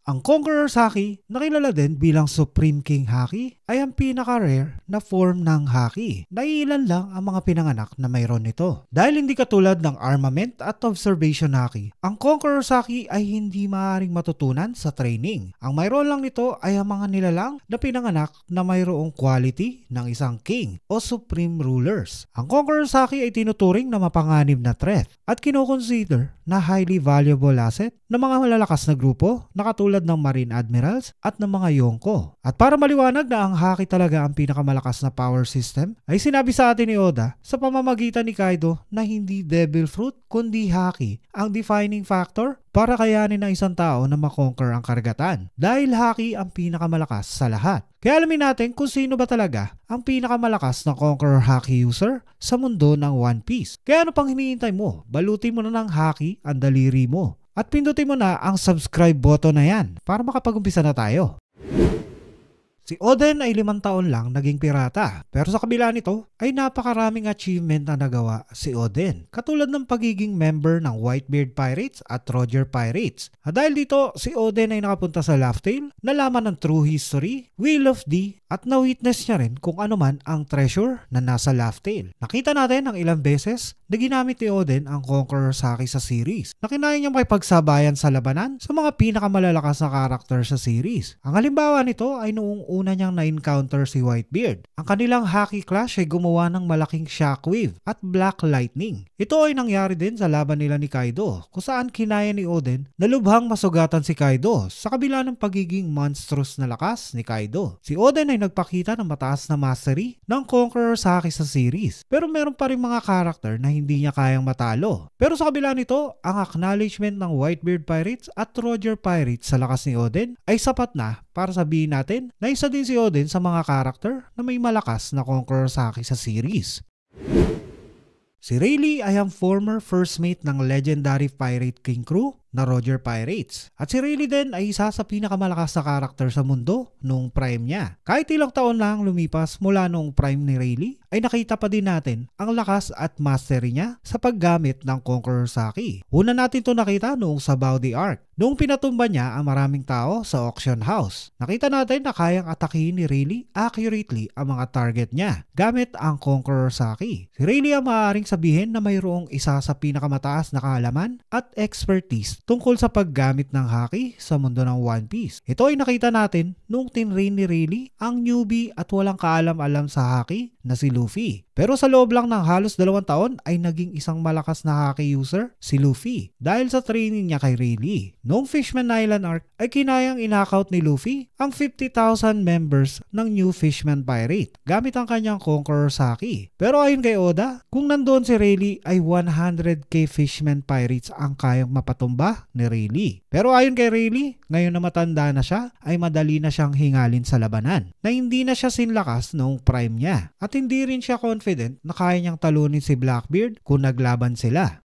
Ang Conqueror's Haki, na kilala din bilang Supreme King Haki, ay ang pinaka-rare na form ng Haki. Naiilan lang ang mga pinanganak na mayroon nito. Dahil hindi katulad ng Armament at Observation Haki, ang Conqueror's Haki ay hindi maaaring matutunan sa training. Ang mayroon lang nito ay ang mga nilalang na pinanganak na mayroong quality ng isang King o Supreme Rulers. Ang Conqueror's Haki ay tinuturing na mapanganib na threat at kinoconsider na highly valuable asset ng mga malalakas na grupo na katulad ng Marine Admirals at ng mga Yonko. At para maliwanag na ang Haki talaga ang pinakamalakas na power system, ay sinabi sa atin ni Oda sa pamamagitan ni Kaido na hindi Devil Fruit kundi Haki ang defining factor para kayanin ng isang tao na makonquer ang karagatan. Dahil Haki ang pinakamalakas sa lahat. Kaya alamin natin kung sino ba talaga ang pinakamalakas na Conqueror Haki user sa mundo ng One Piece. Kaya ano pang hinihintay mo? Balutin mo na ng Haki ang daliri mo. At pindutin mo na ang subscribe button na yan para makapag-umpisa na tayo. Si Oden ay 5 taon lang naging pirata, pero sa kabila nito ay napakaraming achievement na nagawa si Oden, katulad ng pagiging member ng Whitebeard Pirates at Roger Pirates. At dahil dito, si Oden ay nakapunta sa Laugh Tale, nalaman ng true history, Will of D, at na-witness niya rin kung ano man ang treasure na nasa Laugh Tale. Nakita natin ang ilang beses na ginamit ni Oden ang Conqueror's Haki sa series, na kinaya niyang makipagsabayan sa labanan sa mga pinakamalalakas na karakter sa series. Ang halimbawa nito ay noong una niyang na-encounter si Whitebeard. Ang kanilang Haki clash ay gumawa ng malaking shockwave at black lightning. Ito ay nangyari din sa laban nila ni Kaido, kung saan kinaya ni Oden na lubhang masugatan si Kaido sa kabila ng pagiging monstrous na lakas ni Kaido. Si Oden ay nagpakita ng mataas na mastery ng Conqueror's Haki sa series, pero meron pa rin mga karakter na hindi niya kayang matalo. Pero sa kabila nito, ang acknowledgement ng Whitebeard Pirates at Roger Pirates sa lakas ni Oden ay sapat na para sabihin natin na isa din si Oden sa mga karakter na may malakas na Conqueror's Haki sa series. Si Rayleigh ay ang former first mate ng legendary pirate king crew na Roger Pirates. At si Rayleigh din ay isa sa pinakamalakas na karakter sa mundo noong prime niya. Kahit ilang taon lang lumipas mula noong prime ni Rayleigh, ay nakita pa din natin ang lakas at mastery niya sa paggamit ng Conqueror's Haki. Una natin ito nakita noong sa Baudi Arc, noong pinatumba niya ang maraming tao sa auction house. Nakita natin na kayang atakihin ni Rayleigh accurately ang mga target niya gamit ang Conqueror's Haki. Si Rayleigh ang maaaring sabihin na mayroong isa sa pinakamataas na kaalaman at expertise tungkol sa paggamit ng Haki sa mundo ng One Piece. Ito ay nakita natin nung tinrain ni Rayleigh ang newbie at walang kaalam-alam sa Haki na si Luffy. Pero sa loob lang ng halos 2 taon ay naging isang malakas na Haki user si Luffy dahil sa training niya kay Rayleigh. Noong Fishman Island arc ay kinayang in-knockout ni Luffy ang 50,000 members ng New Fishman Pirate gamit ang kanyang Conqueror's Haki. Pero ayon kay Oda, kung nandoon si Rayleigh ay 100k Fishman Pirates ang kayang mapatumba ni Rayleigh. Pero ayon kay Rayleigh, ngayon na matanda na siya ay madali na siyang hingalin sa labanan na hindi na siya sinlakas noong prime niya at hindi rin siya confident na kaya niyang talunin si Blackbeard kung naglaban sila.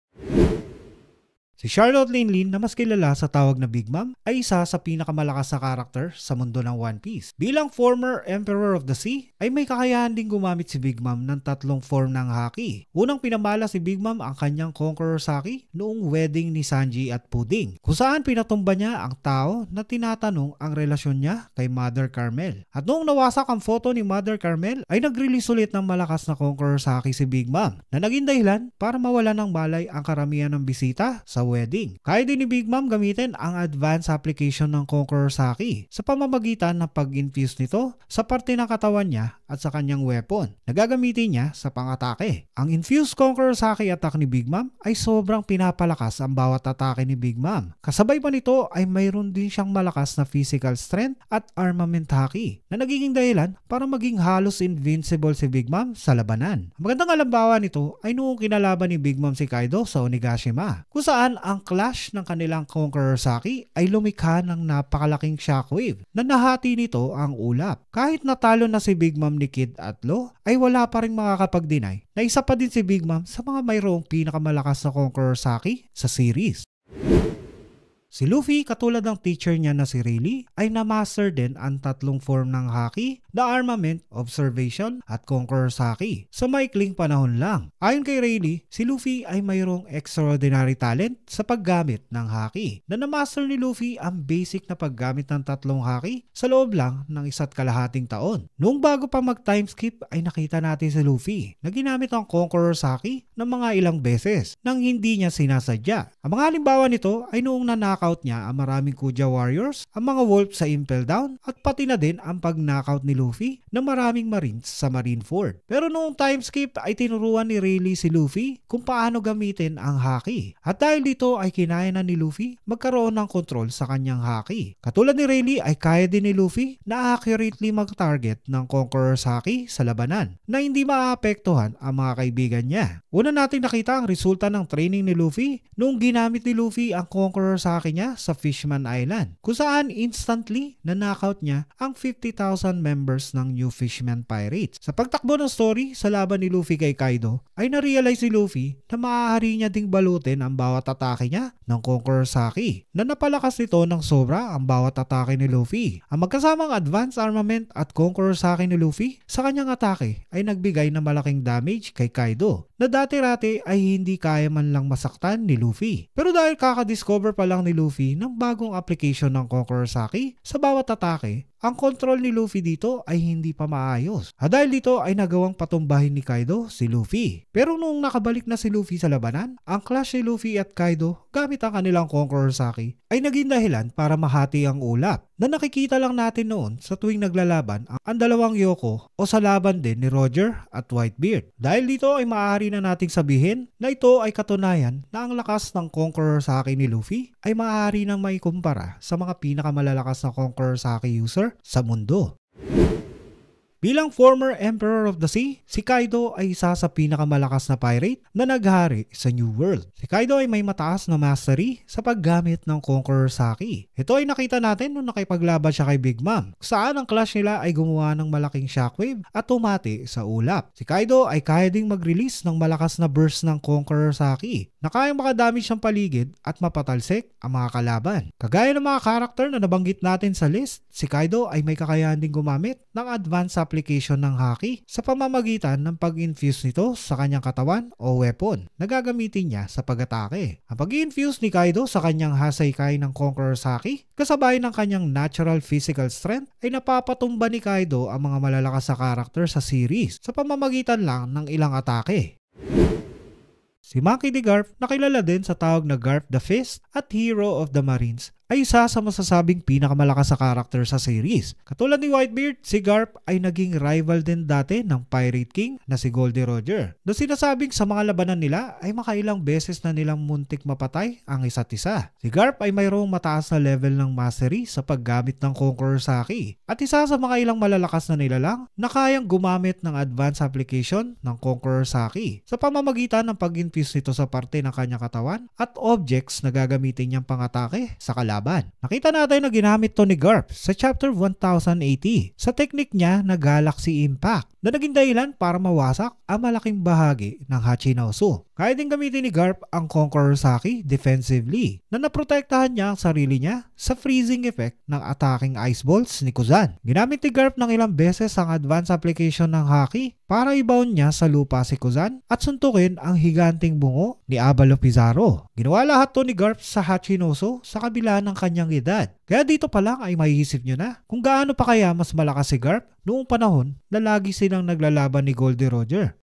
Si Charlotte Linlin na mas kilala sa tawag na Big Mom ay isa sa pinakamalakas na karakter sa mundo ng One Piece. Bilang former Emperor of the Sea ay may kakayahan ding gumamit si Big Mom ng 3 form ng Haki. Unang pinamala si Big Mom ang kanyang Conqueror's Haki noong wedding ni Sanji at Pudding, kung saan pinatumba niya ang tao na tinatanong ang relasyon niya kay Mother Carmel. At noong nawasak ang photo ni Mother Carmel ay nag-release ulit ng malakas na Conqueror's Haki si Big Mom na naging dahilan para mawala ng malay ang karamihan ng bisita sa wedding. Kaya din ni Big Mom gamitin ang advanced application ng Conqueror's Haki sa pamamagitan ng pag-infuse nito sa parte ng katawan niya at sa kanyang weapon na gagamitin niya sa pang-atake. Ang infused Conqueror's Haki attack ni Big Mom ay sobrang pinapalakas ang bawat atake ni Big Mom. Kasabay pa nito ay mayroon din siyang malakas na physical strength at armament Haki na nagiging dahilan para maging halos invincible si Big Mom sa labanan. Ang magandang halimbawa nito ay noong kinalaban ni Big Mom si Kaido sa Onigashima, kung saan ang clash ng kanilang Conqueror's Haki ay lumikha ng napakalaking shockwave na nahati nito ang ulap. Kahit natalo na si Big Mom ni Kid at Law, ay wala pa rin makakapag-deny na isa pa din si Big Mom sa mga mayroong pinakamalakas na Conqueror's Haki sa series. Si Luffy, katulad ng teacher niya na si Rayleigh, ay na-master din ang tatlong form ng haki na Armament, Observation at Conqueror's Haki sa maikling panahon lang. Ayon kay Rayleigh, si Luffy ay mayroong extraordinary talent sa paggamit ng haki na na-master ni Luffy ang basic na paggamit ng tatlong haki sa loob lang ng 1.5 taon. Noong bago pa mag-time skip ay nakita natin si Luffy na ginamit ang Conqueror's Haki ng mga ilang beses nang hindi niya sinasadya. Ang mga halimbawa nito ay noong na-knockout niya ang maraming Kuja Warriors, ang mga Wolf sa Impel Down at pati na din ang pag-knockout ni Luffy ng maraming Marines sa Marineford. Pero noong time skip ay tinuruan ni Rayleigh si Luffy kung paano gamitin ang haki. At dahil dito ay kinaya na ni Luffy magkaroon ng kontrol sa kanyang haki. Katulad ni Rayleigh ay kaya din ni Luffy na accurately mag-target ng Conqueror's Haki sa labanan na hindi maapektuhan ang mga kaibigan niya. Una natin nakita ang resulta ng training ni Luffy noong ginamit ni Luffy ang Conqueror's Haki niya sa Fishman Island, kung saan instantly na-knockout niya ang 50,000 members ng New Fishman Pirates. Sa pagtakbo ng story sa laban ni Luffy kay Kaido ay na-realize ni Luffy na maaari niya ding balutin ang bawat atake niya ng Conqueror's Haki na napalakas nito ng sobra ang bawat atake ni Luffy. Ang magkasamang Advanced Armament at Conqueror's Haki ni Luffy sa kanyang atake ay nagbigay ng malaking damage kay Kaido na dati-rati ay hindi kaya man lang masaktan ni Luffy. Pero dahil kakadiscover pa lang ni Luffy ng bagong application ng Conqueror's Haki sa bawat atake, ang control ni Luffy dito ay hindi pa maayos. At dahil dito ay nagawang patumbahin ni Kaido si Luffy. Pero noong nakabalik na si Luffy sa labanan, ang clash ni Luffy at Kaido gamit ang kanilang Conqueror's Haki ay naging dahilan para mahati ang ulap na nakikita lang natin noon sa tuwing naglalaban ang dalawang Yoko o sa laban din ni Roger at Whitebeard. Dahil dito ay maaari na nating sabihin na ito ay katunayan na ang lakas ng Conqueror's Haki ni Luffy ay maaari nang maikumpara sa mga pinakamalalakas na Conqueror's Haki user sa mundo. Bilang former Emperor of the Sea, si Kaido ay isa sa pinakamalakas na pirate na naghari sa New World. Si Kaido ay may mataas na mastery sa paggamit ng Conqueror's Haki. Ito ay nakita natin nung nakipaglaban siya kay Big Mom, saan ang clash nila ay gumawa ng malaking shockwave at tumati sa ulap. Si Kaido ay kaya ding mag-release ng malakas na burst ng Conqueror's Haki na kayang makadamage ng paligid at mapatalsik ang mga kalaban. Kagaya ng mga karakter na nabanggit natin sa list, si Kaido ay may kakayahan ding gumamit ng advanced application ng haki sa pamamagitan ng pag-infuse nito sa kanyang katawan o weapon na gagamitin niya sa pag-atake. Ang pag-infuse ni Kaido sa kanyang Haseikai ng Conqueror's Haki kasabay ng kanyang natural physical strength ay napapatumba ni Kaido ang mga malalakas na karakter sa series sa pamamagitan lang ng ilang atake. Si Monkey D. Garp, na kilala din sa tawag na Garp the Fist at Hero of the Marines, ay isa sa masasabing pinakamalakas sa karakter sa series. Katulad ni Whitebeard, si Garp ay naging rival din dati ng Pirate King na si Goldie Roger. Na sinasabing sa mga labanan nila ay makailang beses na nilang muntik mapatay ang isa't isa. Si Garp ay mayroong mataas na level ng mastery sa paggamit ng Conqueror's Haki at isa sa mga ilang malalakas na nilalang na kayang gumamit ng advanced application ng Conqueror's Haki sa pamamagitan ng pag-infuse nito sa parte ng kanyang katawan at objects na gagamitin niyang pangatake sa kalaban. Nakita natin na ginamit to ni Garp sa chapter 1080 sa teknik niya na Galaxy Impact na naging dahilan para mawasak ang malaking bahagi ng Hachinosu. Kaya din gamitin ni Garp ang Conqueror's Haki defensively na naprotektahan niya ang sarili niya sa freezing effect ng attacking ice balls ni Kuzan. Ginamit ni Garp ng ilang beses ang advanced application ng Haki para i-bound niya sa lupa si Kuzan at suntukin ang higanting bungo ni Abalo Pizarro. Ginawa lahat to ni Garp sa Hachinosu sa kabila ng kanyang edad. Kaya dito pa lang ay maiisip nyo na kung gaano pa kaya mas malakas si Garp noong panahon na lagi silang naglalaban ni Goldie Roger.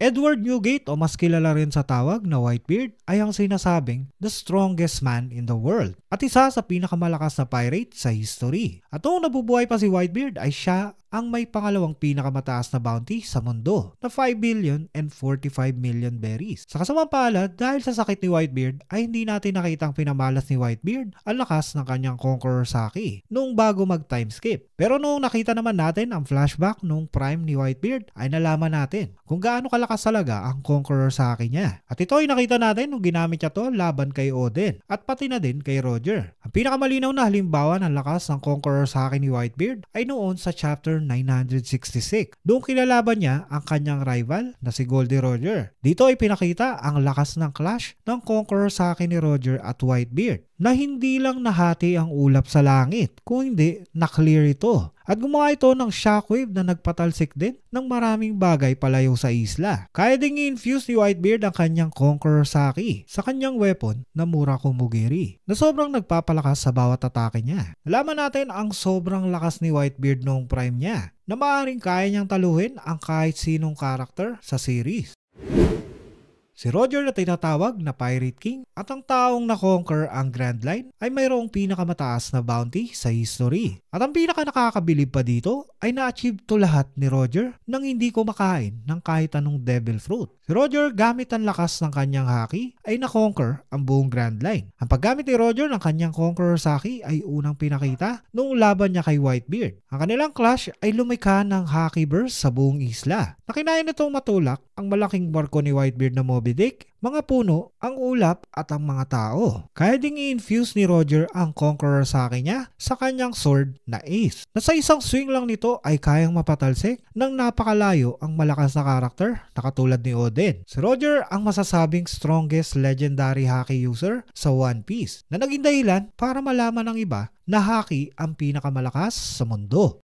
Edward Newgate o mas kilala rin sa tawag na Whitebeard ay ang sinasabing the strongest man in the world at isa sa pinakamalakas na pirate sa history. At noong nabubuhay pa si Whitebeard ay siya ang may pangalawang pinakamataas na bounty sa mundo na 5 billion and 45 million berries. Sa kasamang palad, dahil sa sakit ni Whitebeard ay hindi natin nakitang pinamalas ni Whitebeard ang lakas ng kanyang Conqueror's Haki noong bago mag-time skip. Pero noong nakita naman natin ang flashback noong prime ni Whitebeard ay nalaman natin kung gaano kalakas talaga ang Conqueror's Haki niya. At ito ay nakita natin nung ginamit niya to laban kay Oden at pati na din kay Roger. Ang pinakamalinaw na halimbawa ng lakas ng Conqueror's Haki ni Whitebeard ay noon sa chapter 966. Doon kilalaban niya ang kanyang rival na si Goldie Roger. Dito ay pinakita ang lakas ng clash ng Conqueror Saki ni Roger at Whitebeard na hindi lang nahati ang ulap sa langit, kung hindi na-clear ito. At gumawa ito ng shockwave na nagpatalsik din ng maraming bagay palayo sa isla. Kaya ding i-infuse ni Whitebeard ang kanyang Conqueror Saki sa kanyang weapon na Muraku Mugiri na sobrang nagpapalakas sa bawat atake niya. Nalaman natin ang sobrang lakas ni Whitebeard noong prime niya na maaaring kaya niyang taluhin ang kahit sinong karakter sa series. Si Roger na tinatawag na Pirate King at ang taong na-conquer ang Grand Line ay mayroong pinakamataas na bounty sa history. At ang pinaka-nakakabilib pa dito ay na-achieve to lahat ni Roger nang hindi kumakain ng kahit anong devil fruit. Si Roger gamit ang lakas ng kanyang haki ay na-conquer ang buong Grand Line. Ang paggamit ni Roger ng kanyang Conqueror Saki ay unang pinakita noong laban niya kay Whitebeard. Ang kanilang clash ay lumikha ng haki burst sa buong isla. Nakinain nitong matulak ang malaking barko ni Whitebeard na Moby Dick, mga puno, ang ulap at ang mga tao. Kaya ding i-infuse ni Roger ang Conqueror Saki niya sa kanyang sword na Ace. Na sa isang swing lang nito ay kayang mapatalsik ng napakalayo ang malakas na karakter na katulad ni Oden. Si Roger ang masasabing strongest legendary haki user sa One Piece na naging dahilan para malaman ng iba na haki ang pinakamalakas sa mundo.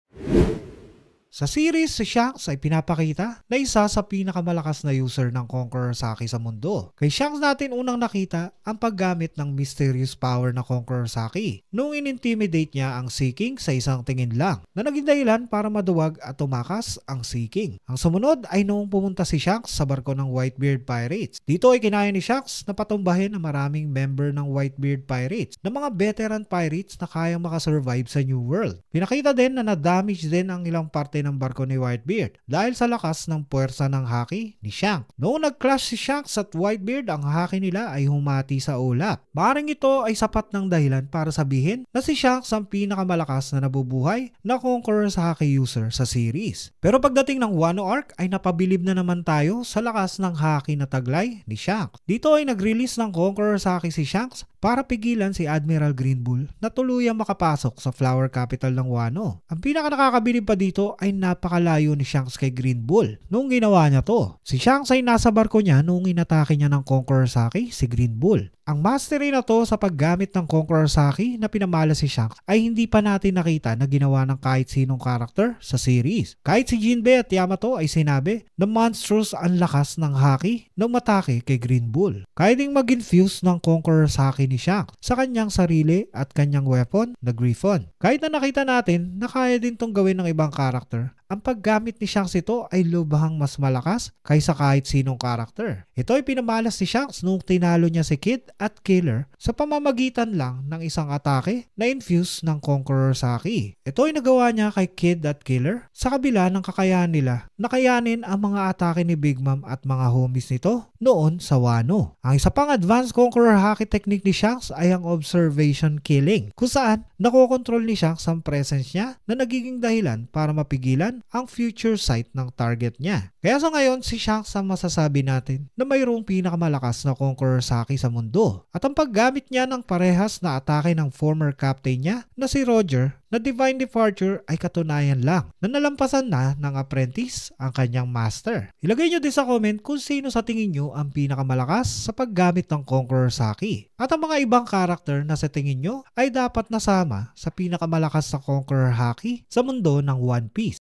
Sa series, si Shanks ay pinapakita na isa sa pinakamalakas na user ng Conqueror Saki sa mundo. Kay Shanks natin unang nakita ang paggamit ng mysterious power na Conqueror Saki nung in-intimidate niya ang Sea King sa isang tingin lang na naging dahilan para maduwag at tumakas ang Sea King. Ang sumunod ay noong pumunta si Shanks sa barko ng Whitebeard Pirates. Dito ay kinaya ni Shanks na patumbahin ang maraming member ng Whitebeard Pirates na mga veteran pirates na kayang makasurvive sa New World. Pinakita din na na-damage din ang ilang parte ng barko ni Whitebeard dahil sa lakas ng puwersa ng haki ni Shanks. Noong nag-clash si Shanks at Whitebeard, ang haki nila ay humati sa ulap. Maaaring ito ay sapat ng dahilan para sabihin na si Shanks ang pinakamalakas na nabubuhay na Conqueror Saki user sa series. Pero pagdating ng Wano Arc ay napabilib na naman tayo sa lakas ng haki na taglay ni Shanks. Dito ay nag-release ng Conqueror Saki si Shanks para pigilan si Admiral Green Bull na tuluyang makapasok sa Flower Capital ng Wano. Ang pinaka-nakakabilib pa dito ay napakalayo ni Shanks kay Green Bull noong ginawa niya to. Si Shanks ay nasa barko niya noong inatake niya ng Conqueror Saki si Green Bull. Ang mastery na to sa paggamit ng Conqueror Saki na pinamala si Shanks ay hindi pa natin nakita na ginawa ng kahit sinong karakter sa series. Kahit si Jinbei at Yamato ay sinabi na monstrous ang lakas ng haki nang matake kay Green Bull. Kaya ding mag-infuse ng Conqueror Saki ni Shanks sa kanyang sarili at kanyang weapon na Griffon. Kahit na nakita natin na kaya din tong gawin ng ibang karakter, ang paggamit ni Shanks ito ay lubhang mas malakas kaysa kahit sinong karakter. Ito ay pinamalas ni Shanks noong tinalo niya si Kid at Killer sa pamamagitan lang ng isang atake na infuse ng Conqueror Saki. Ito ay nagawa niya kay Kid at Killer sa kabila ng kakayahan nila na kayanin ang mga atake ni Big Mom at mga homies nito noon sa Wano. Ang isa pang advanced Conqueror Haki technique ni Shanks ay ang observation killing, kung saan nakokontrol ni Shanks ang presence niya na nagiging dahilan para mapigilan ang future sight ng target niya. Kaya sa ngayon, si Shanks ang masasabi natin na mayroong pinakamalakas na Conqueror Saki sa mundo. At ang paggamit niya ng parehas na atake ng former captain niya na si Roger na Divine Departure ay katunayan lang na nalampasan na ng apprentice ang kanyang master. Ilagay nyo din sa comment kung sino sa tingin nyo ang pinakamalakas sa paggamit ng Conqueror Saki. At ang mga ibang karakter na sa tingin nyo ay dapat nasama sa pinakamalakas na Conqueror Haki sa mundo ng One Piece.